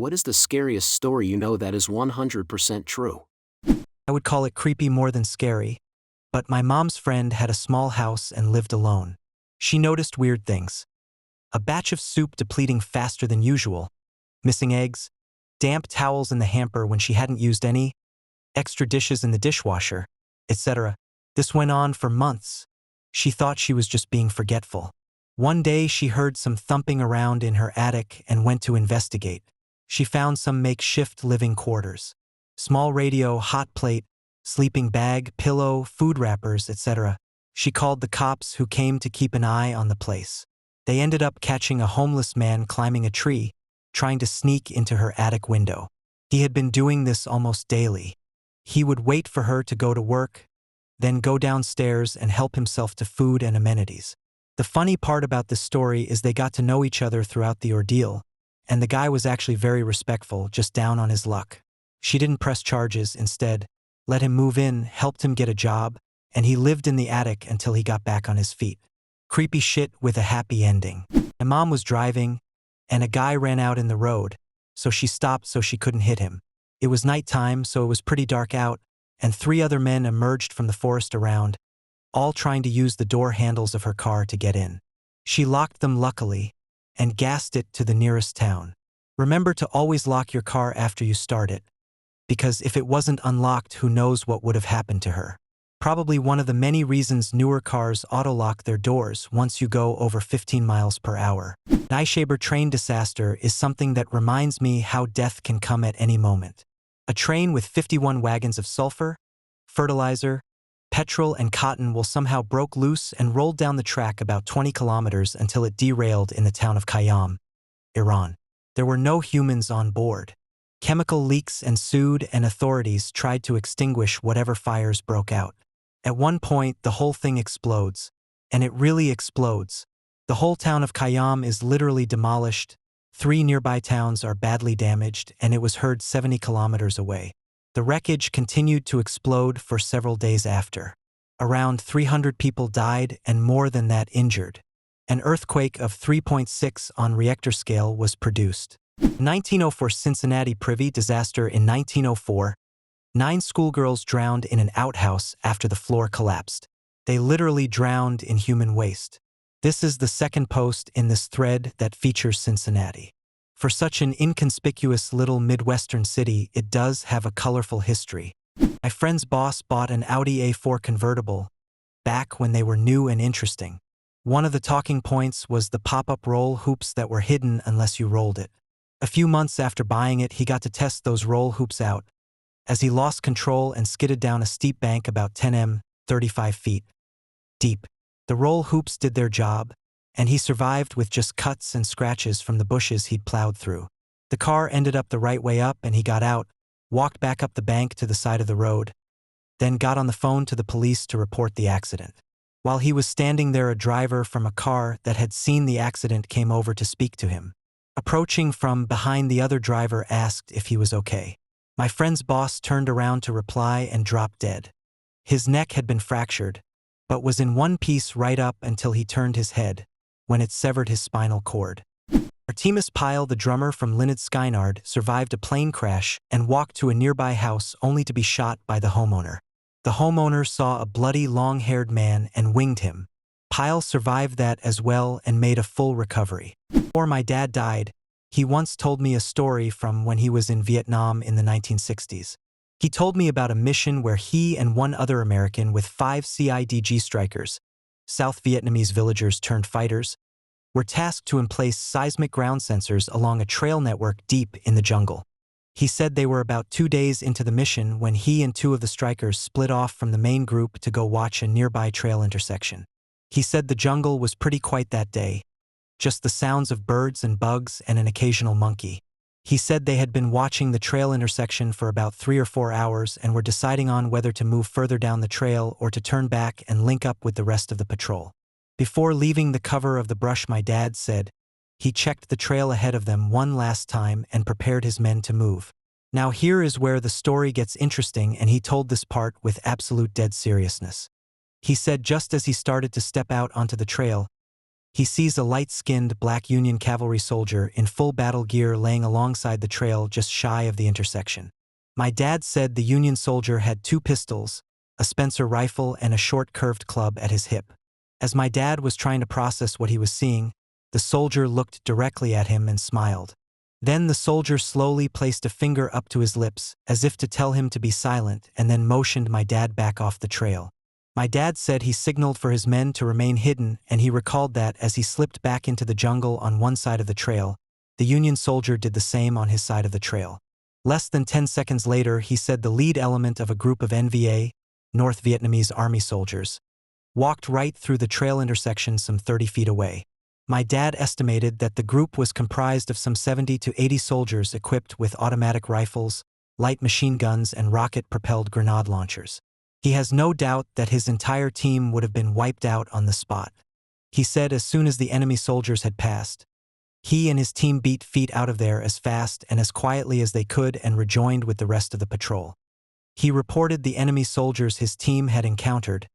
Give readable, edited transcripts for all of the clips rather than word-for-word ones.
What is the scariest story you know that is 100% true? I would call it creepy more than scary, but my mom's friend had a small house and lived alone. She noticed weird things. A batch of soup depleting faster than usual, missing eggs, damp towels in the hamper when she hadn't used any, extra dishes in the dishwasher, etc. This went on for months. She thought she was just being forgetful. One day she heard some thumping around in her attic and went to investigate. She found some makeshift living quarters. Small radio, hot plate, sleeping bag, pillow, food wrappers, etc. She called the cops who came to keep an eye on the place. They ended up catching a homeless man climbing a tree, trying to sneak into her attic window. He had been doing this almost daily. He would wait for her to go to work, then go downstairs and help himself to food and amenities. The funny part about this story is they got to know each other throughout the ordeal, and the guy was actually very respectful, just down on his luck. She didn't press charges, instead, let him move in, helped him get a job, and he lived in the attic until he got back on his feet. Creepy shit with a happy ending. My mom was driving, and a guy ran out in the road, so she stopped so she couldn't hit him. It was nighttime, so it was pretty dark out, and 3 other men emerged from the forest around, all trying to use the door handles of her car to get in. She locked them luckily, and gassed it to the nearest town. Remember to always lock your car after you start it, because if it wasn't unlocked, who knows what would have happened to her. Probably one of the many reasons newer cars auto-lock their doors once you go over 15 miles per hour. Nishaber train disaster is something that reminds me how death can come at any moment. A train with 51 wagons of sulfur, fertilizer, petrol and cotton will somehow broke loose and rolled down the track about 20 kilometers until it derailed in the town of Khayyam, Iran. There were no humans on board. Chemical leaks ensued and authorities tried to extinguish whatever fires broke out. At one point, the whole thing explodes, and it really explodes. The whole town of Khayyam is literally demolished. 3 nearby towns are badly damaged, and it was heard 70 kilometers away. The wreckage continued to explode for several days after. Around 300 people died and more than that injured. An earthquake of 3.6 on Richter scale was produced. 1904 Cincinnati Privy disaster. In 1904, 9 schoolgirls drowned in an outhouse after the floor collapsed. They literally drowned in human waste. This is the second post in this thread that features Cincinnati. For such an inconspicuous little Midwestern city, it does have a colorful history. My friend's boss bought an Audi A4 convertible back when they were new and interesting. One of the talking points was the pop-up roll hoops that were hidden unless you rolled it. A few months after buying it, he got to test those roll hoops out, as he lost control and skidded down a steep bank about 35 feet deep. The roll hoops did their job, and he survived with just cuts and scratches from the bushes he'd plowed through. The car ended up the right way up and he got out, walked back up the bank to the side of the road, then got on the phone to the police to report the accident. While he was standing there, a driver from a car that had seen the accident came over to speak to him. Approaching from behind, the other driver asked if he was okay. My friend's boss turned around to reply and dropped dead. His neck had been fractured, but was in one piece right up until he turned his head, when it severed his spinal cord. Artemis Pyle, the drummer from Lynyrd Skynyrd, survived a plane crash and walked to a nearby house only to be shot by the homeowner. The homeowner saw a bloody, long-haired man and winged him. Pyle survived that as well and made a full recovery. Before my dad died, he once told me a story from when he was in Vietnam in the 1960s. He told me about a mission where he and one other American with 5 CIDG strikers, South Vietnamese villagers turned fighters, were tasked to emplace seismic ground sensors along a trail network deep in the jungle. He said they were about 2 days into the mission when he and 2 of the strikers split off from the main group to go watch a nearby trail intersection. He said the jungle was pretty quiet that day, just the sounds of birds and bugs and an occasional monkey. He said they had been watching the trail intersection for about 3 or 4 hours and were deciding on whether to move further down the trail or to turn back and link up with the rest of the patrol. Before leaving the cover of the brush, my dad said he checked the trail ahead of them one last time and prepared his men to move. Now here is where the story gets interesting, and he told this part with absolute dead seriousness. He said just as he started to step out onto the trail, He sees a light-skinned black Union cavalry soldier in full battle gear laying alongside the trail just shy of the intersection. My dad said the Union soldier had 2 pistols, a Spencer rifle and a short curved club at his hip. As my dad was trying to process what he was seeing, the soldier looked directly at him and smiled. Then the soldier slowly placed a finger up to his lips, as if to tell him to be silent, and then motioned my dad back off the trail. My dad said he signaled for his men to remain hidden, and he recalled that as he slipped back into the jungle on one side of the trail, the Union soldier did the same on his side of the trail. Less than 10 seconds later, he said the lead element of a group of NVA, North Vietnamese Army soldiers, walked right through the trail intersection some 30 feet away. My dad estimated that the group was comprised of some 70 to 80 soldiers equipped with automatic rifles, light machine guns, and rocket-propelled grenade launchers. He has no doubt that his entire team would have been wiped out on the spot. He said as soon as the enemy soldiers had passed, he and his team beat feet out of there as fast and as quietly as they could and rejoined with the rest of the patrol. He reported the enemy soldiers his team had encountered,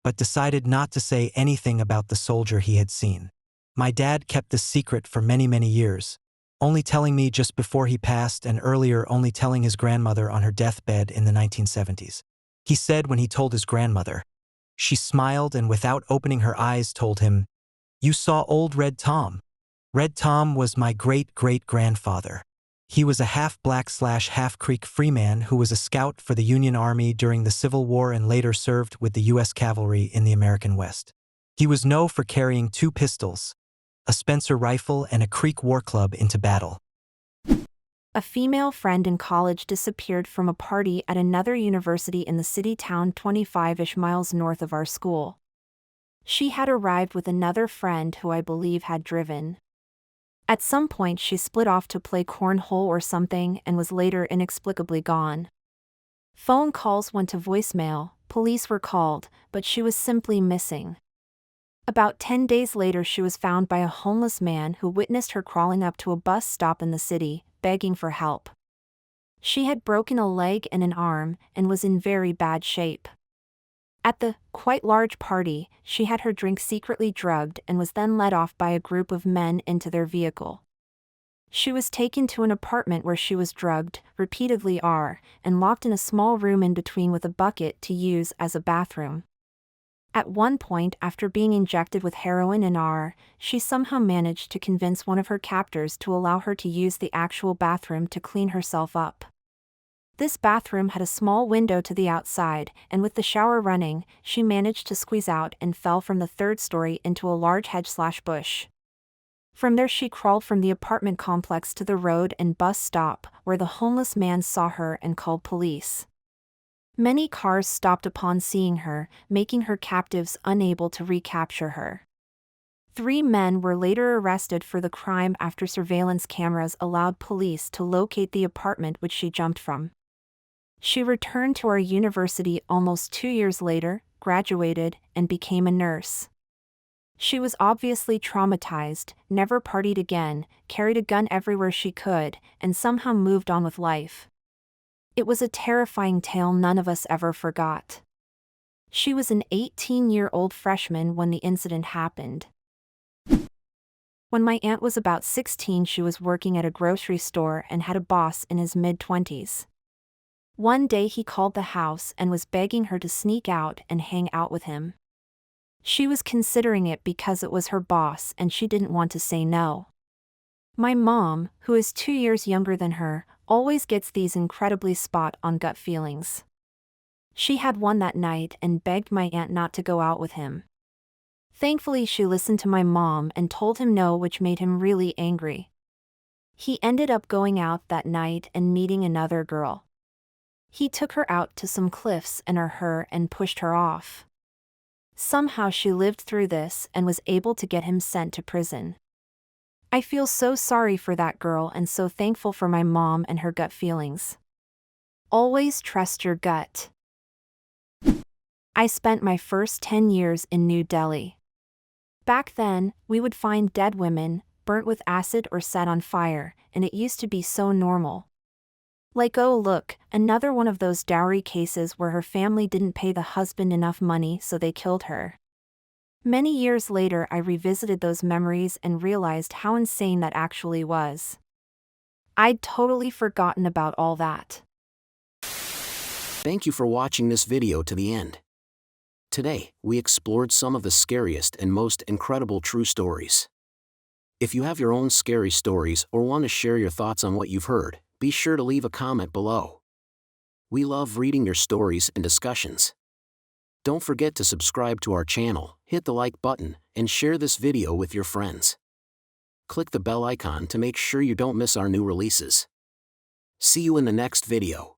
but decided not to say anything about the soldier he had seen. My dad kept this secret for many, many years, only telling me just before he passed and earlier only telling his grandmother on her deathbed in the 1970s. He said when he told his grandmother, she smiled and without opening her eyes told him, "You saw old Red Tom." Red Tom was my great-great-grandfather. He was a half-black/half-Creek freeman who was a scout for the Union Army during the Civil War and later served with the U.S. Cavalry in the American West. He was known for carrying 2 pistols, a Spencer rifle and a Creek war club into battle. A female friend in college disappeared from a party at another university in the city town 25-ish miles north of our school. She had arrived with another friend who I believe had driven. At some point she split off to play cornhole or something and was later inexplicably gone. Phone calls went to voicemail, police were called, but she was simply missing. About 10 days later she was found by a homeless man who witnessed her crawling up to a bus stop in the city, begging for help. She had broken a leg and an arm and was in very bad shape. At the quite large party, she had her drink secretly drugged and was then led off by a group of men into their vehicle. She was taken to an apartment where she was drugged, repeatedly and locked in a small room in between with a bucket to use as a bathroom. At one point, after being injected with heroin and she somehow managed to convince one of her captors to allow her to use the actual bathroom to clean herself up. This bathroom had a small window to the outside, and with the shower running, she managed to squeeze out and fell from the 3rd story into a large hedge/bush. From there she crawled from the apartment complex to the road and bus stop, where the homeless man saw her and called police. Many cars stopped upon seeing her, making her captives unable to recapture her. 3 men were later arrested for the crime after surveillance cameras allowed police to locate the apartment which she jumped from. She returned to our university almost 2 years later, graduated, and became a nurse. She was obviously traumatized, never partied again, carried a gun everywhere she could, and somehow moved on with life. It was a terrifying tale none of us ever forgot. She was an 18-year-old freshman when the incident happened. When my aunt was about 16, she was working at a grocery store and had a boss in his mid-20s. One day he called the house and was begging her to sneak out and hang out with him. She was considering it because it was her boss and she didn't want to say no. My mom, who is 2 years younger than her, always gets these incredibly spot-on gut feelings. She had one that night and begged my aunt not to go out with him. Thankfully she listened to my mom and told him no, which made him really angry. He ended up going out that night and meeting another girl. He took her out to some cliffs and pushed her off. Somehow she lived through this and was able to get him sent to prison. I feel so sorry for that girl and so thankful for my mom and her gut feelings. Always trust your gut. I spent my first 10 years in New Delhi. Back then, we would find dead women, burnt with acid or set on fire, and it used to be so normal. Like, oh look, another one of those dowry cases where her family didn't pay the husband enough money so they killed her. Many years later, I revisited those memories and realized how insane that actually was. I'd totally forgotten about all that. Thank you for watching this video to the end. Today, we explored some of the scariest and most incredible true stories. If you have your own scary stories or want to share your thoughts on what you've heard, be sure to leave a comment below. We love reading your stories and discussions. Don't forget to subscribe to our channel, hit the like button, and share this video with your friends. Click the bell icon to make sure you don't miss our new releases. See you in the next video.